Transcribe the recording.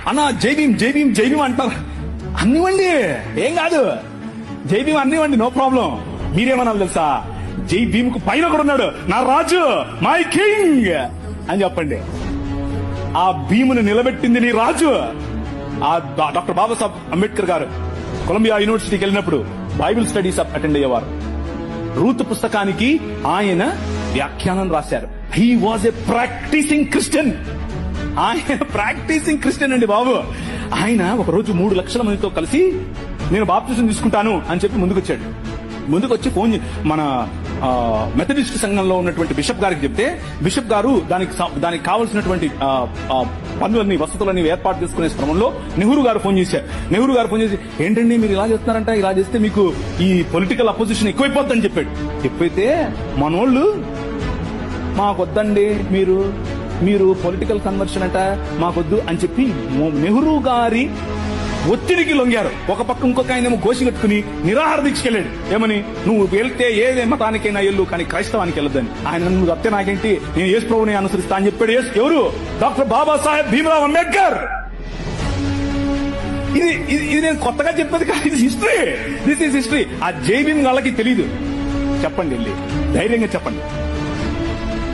అన్న జై భీమ్ జై భీమ్ జై భీమ్ అంటారు. అన్నివ్వండి, ఏం కాదు, జై భీమ్ అన్నివ్వండి, నో ప్రాబ్లం. మీరేమన్నా తెలుసా, జై భీమ్ కు పైన కూడా ఉన్నాడు, నా రాజు, మై కింగ్ అని చెప్పండి. ఆ భీముని నిలబెట్టింది నీ రాజు. ఆ డాక్టర్ బాబాసాహెబ్ అంబేద్కర్ గారు కొలంబియా యూనివర్సిటీకి వెళ్ళినప్పుడు బైబిల్ స్టడీస్ అటెండ్ అయ్యేవారు. రూత్ పుస్తకానికి ఆయన వ్యాఖ్యానం రాశారు. He was a practising Christian. ఆయన ప్రాక్టీసింగ్ క్రిస్టియన్ అండి బాబు. ఆయన ఒక రోజు 3 లక్షల మందితో కలిసి నేను బాప్తిజం తీసుకుంటాను అని చెప్పి ముందుకొచ్చి ఫోన్ మన మెథడిస్ట్ సంఘంలో ఉన్నటువంటి బిషప్ గారికి చెప్తే, బిషప్ గారు దానికి కావాల్సినటువంటి పనులన్నీ, వసతులన్నీ ఏర్పాటు చేసుకునే క్రమంలో నెహ్రూ గారు ఫోన్ చేశారు. నెహ్రూ గారు ఫోన్ చేసి, ఏంటండి మీరు ఇలా చేస్తున్నారంట, ఇలా చేస్తే మీకు ఈ పొలిటికల్ అపోజిషన్ ఎక్కువైపోద్దని చెప్పాడు. ఎప్పుడైతే మనోళ్ళు మాకొద్దండి, మీరు పొలిటికల్ కన్వర్షన్ అంట మాకొద్దు అని చెప్పి నెహ్రూ గారి ఒత్తిడికి లొంగారు. ఒక పక్క ఇంకొక ఆయనేమో గోసి కట్టుకుని నిరాహార దీక్షకెళ్ళాడు. ఏమని, నువ్వు వెళ్తే ఏ మతానికైనా వెళ్ళు, కానీ క్రైస్తవానికి వెళ్ళొద్దని. ఆయన, నువ్వు చెప్తే నాకేంటి, నేను యేసు ప్రభువుని అనుసరిస్తా అని చెప్పాడు. ఎవరు? డాక్టర్ బాబాసాహెబ్ భీమ్రావ్ అంబేద్కర్. ఇది నేను కొత్తగా చెప్పేది కాదు, ఇది హిస్టరీ. This is history. ఆ జై భీమ్ వాళ్ళకి తెలీదు. చెప్పండి, వెళ్ళి ధైర్యంగా చెప్పండి.